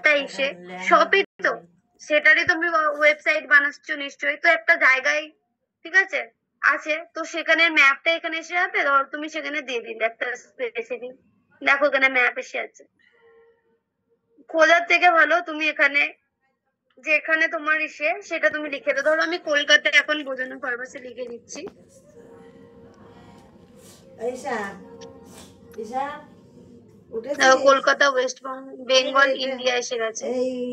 একটা এসে শপই তো, সেটারই তুমি ওয়েবসাইট বানাচ্ছো নিশ্চয়ই, তো একটা জায়গায় ঠিক আছে আছে, তো সেখানে ম্যাপটা এখানে এসে যাবে, ধর তুমি সেখানে দিয়ে দিলে একটা স্পেসিফিক, দেখো এখানে ম্যাপ এসে আছে। খোঁজার থেকে ভালো তুমি এখানে যেখানে তোমার ইসে সেটা তুমি লিখে দাও। ধরো আমি কলকাতা এখন বোঝানো পারপাসে লিখে দিচ্ছি। কলকাতা ওয়েস্ট বেঙ্গল ইন্ডিয়া এসে গেছে,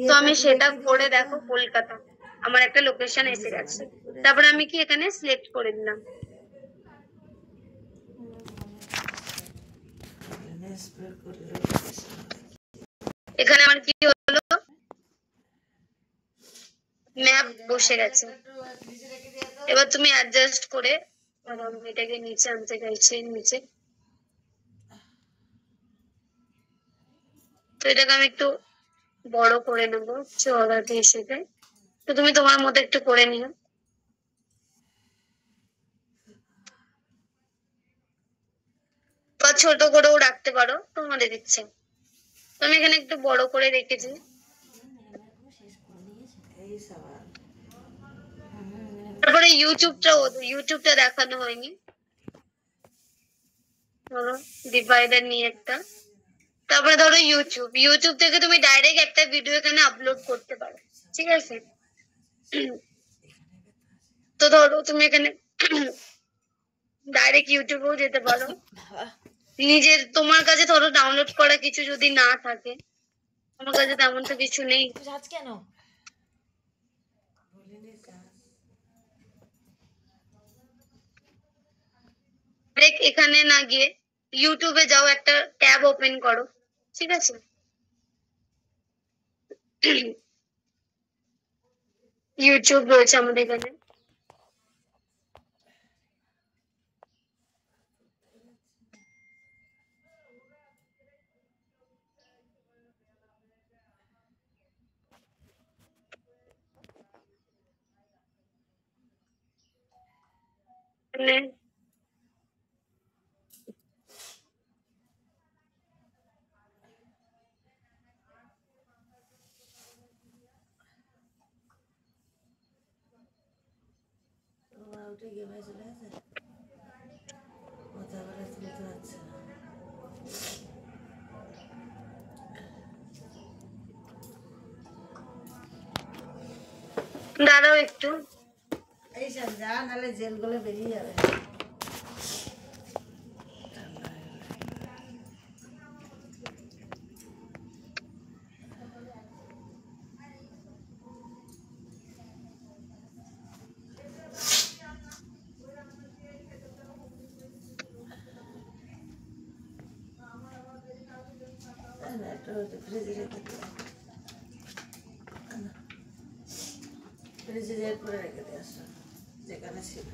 তো আমি সেটা করে দেখো কলকাতা আমার একটা লোকেশন এসে গেছে। তারপরে আমি কি এখানে সিলেক্ট করে দিলাম। এখানে আমার কি হলো, ম্যাপ বসে গেছে। এবার তুমি অ্যাডজাস্ট করে এটাকে নিচে আনতে চাইছি, নিচে তো এটাকে আমি একটু বড় করে নেবো চওড়াতে হিসেবে, তো তুমি তোমার মতো একটু করে নিও, বা ছোট করেও রাখতে পারো তোমাদের ইচ্ছে। তো আমি এখানে একটু বড় করে রেখেছি। তারপরে ইউটিউবটা দেখানো হয়নি, ধরো ডিভাইডার নিয়ে একটা। তারপরে ধরো ইউটিউব থেকে তুমি ডাইরেক্ট একটা ভিডিও এখানে আপলোড করতে পারো, ঠিক আছে। তো ধরো তুমি এখানে ডাইরেক্ট ইউটিউবেও যেতে পারো। নিজের তোমার কাছে ধরো ডাউনলোড করা কিছু যদি না থাকে, আমার কাছে তেমন তো কিছু নেই, কেন এখানে না গিয়ে ইউটিউবে যাও, একটা ট্যাব ওপেন করো, ঠিক আছে। ইউটিউব রয়েছে আমাদের এখানে, দাঁড়াও একটু, এইসব যা, নাহলে জেলগুলো বেরিয়ে যাবে। ফ্রিজে করে রেখে দিয়ে আসো যেখানে ছিল।